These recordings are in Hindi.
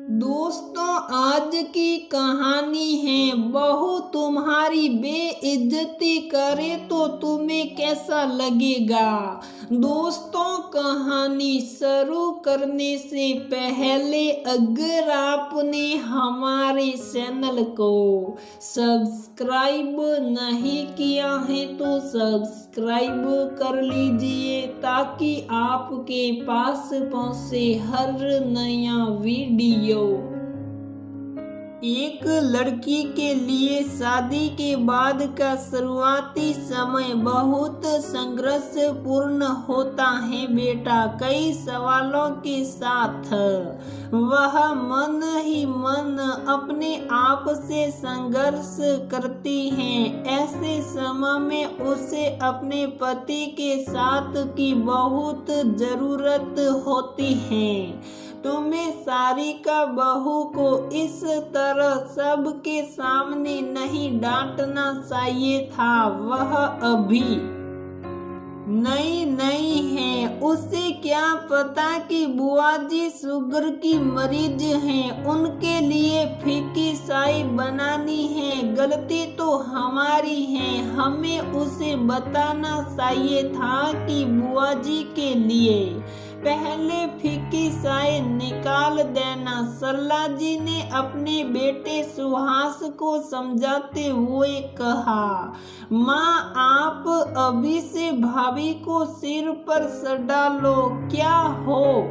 दोस्तों, आज की कहानी है बहू तुम्हारी बेइज्जती करे तो तुम्हें कैसा लगेगा। दोस्तों, कहानी शुरू करने से पहले अगर आपने हमारे चैनल को सब्सक्राइब नहीं किया है तो सब्सक्राइब कर लीजिए ताकि आपके पास पहुंचे हर नया वीडियो। एक लड़की के लिए शादी के बाद का शुरुआती समय बहुत संघर्षपूर्ण होता है बेटा। कई सवालों के साथ वह मन ही मन अपने आप से संघर्ष करती है। ऐसे समय में उसे अपने पति के साथ की बहुत जरूरत होती है। तुम्हें सारिका बहू को इस तरह सबके सामने नहीं डांटना चाहिए था। वह अभी नई है, उसे क्या पता कि बुआ जी शुगर की मरीज हैं, उनके लिए फीकी चाय बनानी है। गलती तो हमारी है, हमें उसे बताना चाहिए था कि बुआ जी के लिए पहले फीकी चाय निकाल देना। सरला जी ने अपने बेटे सुहास को समझाते हुए कहा, माँ आप अभी से भाभी को सिर पर सड़ा लो, क्या हो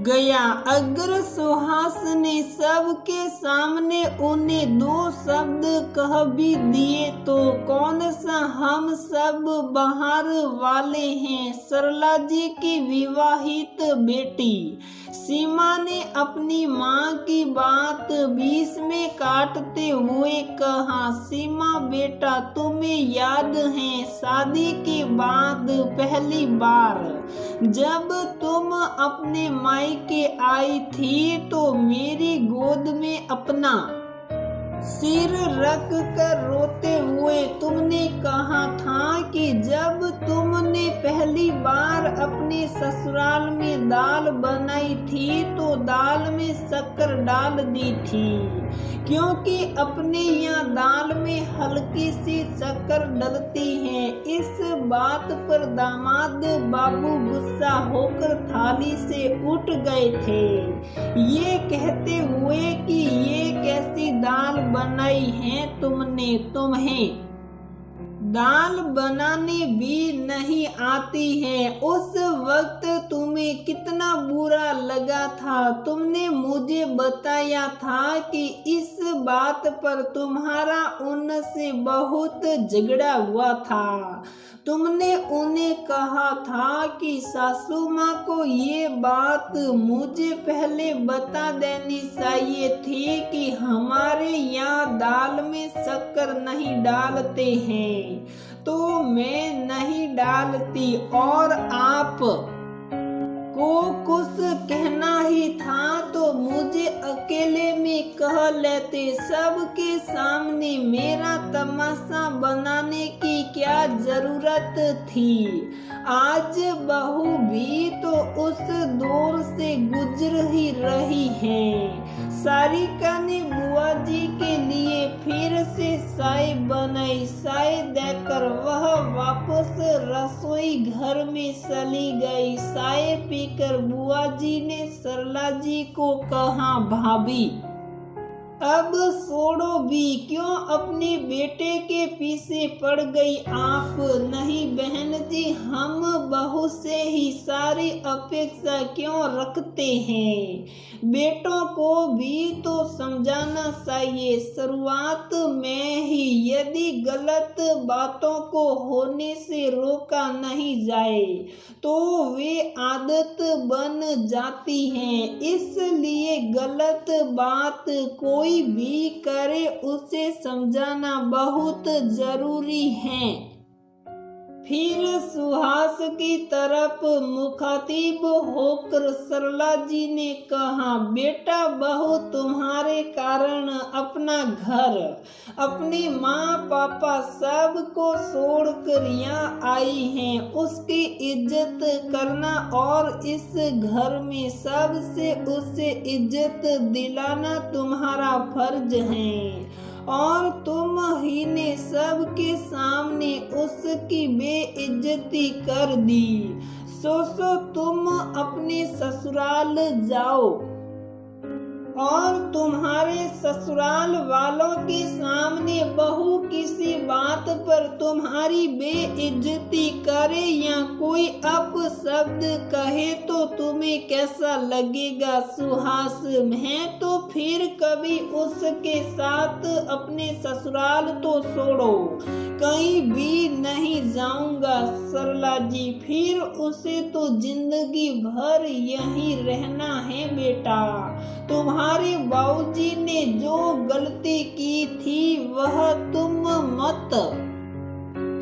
गया। अगर सुहास ने सबके सामने उन्हें दो शब्द कह भी दिए तो कौन सा हम सब बाहर वाले हैं। सरला जी की विवाहित बेटी सीमा ने अपनी माँ की बात बीच में काटते हुए कहा, सीमा बेटा तुम्हें याद है शादी के बाद पहली बार जब तुम अपने मायके आई थी तो मेरी गोद में अपना सिर रख कर रोते हुए तुमने कहा था कि जब तुमने पहली बार अपने ससुराल में दाल बनाई थी तो दाल में शक्कर डाल दी थी, क्योंकि अपने यहाँ दाल में हल्की सी शक्कर डलती है। इस बात पर दामाद बाबू गुस्सा होकर थाली से उठ गए थे, ये कहते हुए कि ये कैसी दाल बनाई है तुमने, तुम्हें दाल बनाने भी नहीं आती है। उस वक्त तुम्हें कितना बुरा लगा था। तुमने मुझे बताया था कि इस बात पर तुम्हारा उनसे बहुत झगड़ा हुआ था। तुमने उन्हें कहा था कि सासू माँ को ये बात मुझे पहले बता देनी चाहिए थी कि हमारे यहाँ दाल में शक्कर नहीं डालते हैं, तो मैं नहीं डालती और आप को कुछ कहना ही था तो मुझे अकेले में कह लेते। सबके सामने मेरा तमाशा बनाने की क्या जरूरत थी। आज बहू भी तो उस दौर से गुजर ही रही है। सारिका ने बुआ जी के लिए फिर से चाय बनाई। चाय देकर वह वापस रसोई घर में चली गई। चाय पीकर बुआ जी ने सरला जी को कहा, भाभी अब छोड़ो भी, क्यों अपने बेटे के पीछे पड़ गई आप। नहीं बहन जी, हम बहू से ही सारी अपेक्षा क्यों रखते हैं, बेटों को भी तो समझाना चाहिए शुरुआत में ही। यदि गलत बातों को होने से रोका नहीं जाए तो वे आदत बन जाती हैं, इसलिए गलत बात कोई भी करे उसे समझाना बहुत जरूरी है। फिर सुहास की तरफ मुखातिब होकर सरला जी ने कहा, बेटा बहू तुम्हारे कारण अपना घर, अपनी माँ पापा सब को छोड़कर यहाँ आई हैं। उसकी इज्जत करना और इस घर में सबसे उसे इज्जत दिलाना तुम्हारा फर्ज है, और तुम ही ने सबके सामने उसकी बेइज्जती कर दी। सो तुम अपने ससुराल जाओ और तुम्हारे ससुराल वालों के सामने बहू किसी बात पर तुम्हारी बेइज्जती करे या कोई अपशब्द कहे तो तुम्हें कैसा लगेगा सुहास? मैं तो फिर कभी उसके साथ अपने ससुराल तो छोड़ो कहीं भी नहीं जाऊंगा सरला जी। फिर उसे तो जिंदगी भर यहीं रहना है बेटा। तुम्हारे बाबूजी ने जो गलती की थी वह तुम मत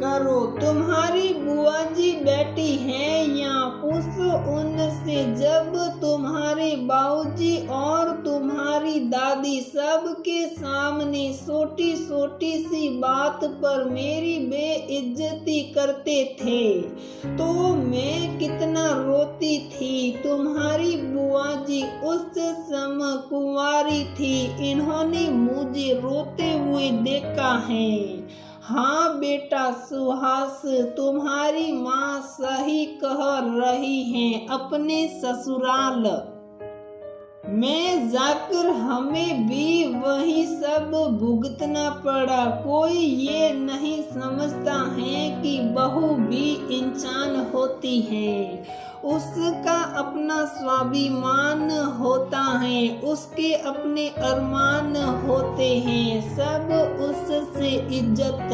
करो। तुम्हारी बुआ जी बैठी हैं या पूछ उनसे, जब तुम्हारे बाबूजी और तुम्हारी दादी सबके सामने छोटी छोटी सी बात पर मेरी बेइज्जती करते थे तो मैं कितना रोती थी। तुम्हारी बुआ जी उस समय कुंवारी थी, इन्होंने मुझे रोते हुए देखा है। हाँ बेटा सुहास, तुम्हारी माँ सही कह रही है। अपने ससुराल में जाकर हमें भी वही सब भुगतना पड़ा। कोई ये नहीं समझता है कि बहू भी इंसान होती है, उसका अपना स्वाभिमान होता है, उसके अपने अरमान होते हैं। सब उससे इज्जत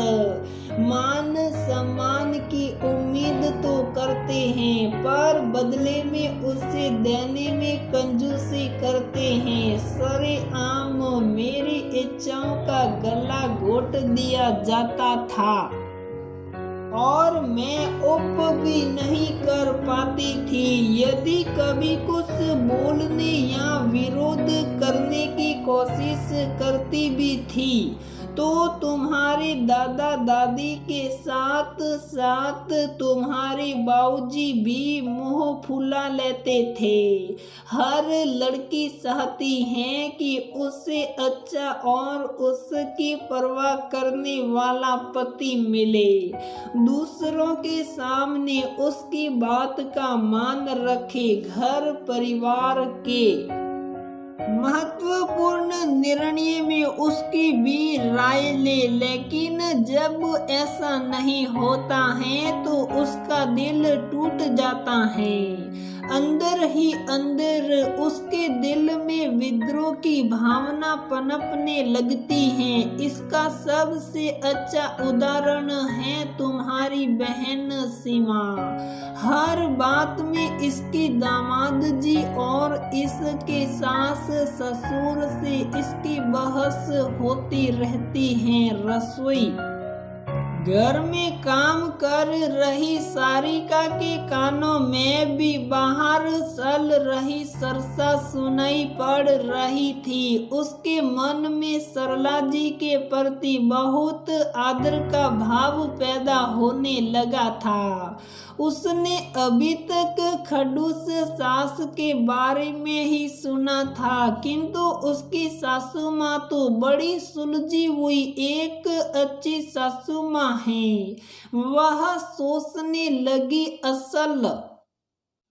मान सम्मान की उम्मीद तो करते हैं, पर बदले में उसे देने में कंजूसी करते हैं। सरेआम मेरी इच्छाओं का गला घोट दिया जाता था और मैं उप भी नहीं कर पाती थी। यदि कभी कुछ बोलने या विरोध करने की कोशिश करती भी थी तो तुम्हारे दादा दादी के साथ साथ तुम्हारे बाबूजी भी मुंह फुला लेते थे। हर लड़की चाहती है कि उसे अच्छा और उसकी परवाह करने वाला पति मिले, दूसरों के सामने उसकी बात का मान रखे, घर परिवार के महत्वपूर्ण निर्णय में उसकी भी राय ले। लेकिन जब ऐसा नहीं होता है तो उसका दिल टूट जाता है। अंदर ही अंदर उसके दिल में विद्रोह की भावना पनपने लगती है। इसका सबसे अच्छा उदाहरण है तुम्हारी बहन सीमा। हर बात में इसकी दामाद जी और इसके सास ससुर से इसकी बहस होती रहती है। रसोई घर में काम कर रही सारिका के कानों में भी बाहर चल रही सरसा सुनाई पड़ रही थी। उसके मन में सरला जी के प्रति बहुत आदर का भाव पैदा होने लगा था। उसने अभी तक खड़ूस सास के बारे में ही सुना था, किंतु उसकी सासू माँ तो बड़ी सुलझी हुई एक अच्छी सासू माँ है। वह सोचने लगी, असल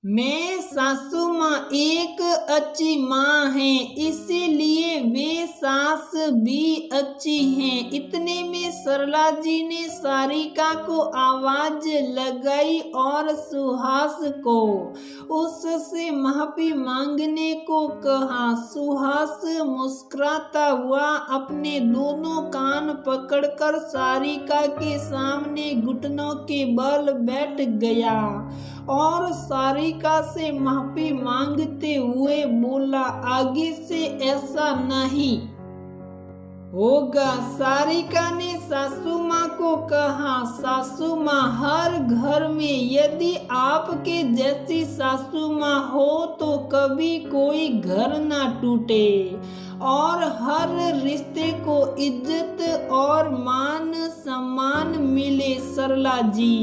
में सासू माँ एक अच्छी माँ है, इसीलिए वे सास भी अच्छी हैं। इतने में सरला जी ने सारिका को आवाज लगाई और सुहास को उससे माफी मांगने को कहा। सुहास मुस्कुराता हुआ अपने दोनों कान पकड़कर सारिका के सामने घुटनों के बल बैठ गया और सारिका से माफी मांगते हुए बोला, आगे से ऐसा नहीं होगा। सारिका ने सासू माँ को कहा, सासू माँ, हर घर में यदि आपके जैसी सासू माँ हो तो कभी कोई घर ना टूटे और हर रिश्ते को इज्जत और मान सम्मान मिले। सरला जी,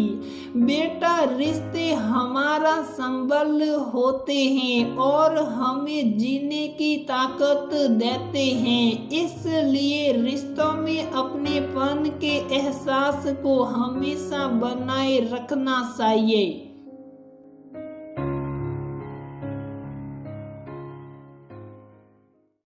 बेटा, रिश्ते हमारा संबल होते हैं और हमें जीने की ताकत देते हैं, इसलिए रिश्तों में अपनेपन के एहसास को हमेशा बनाए रखना चाहिए।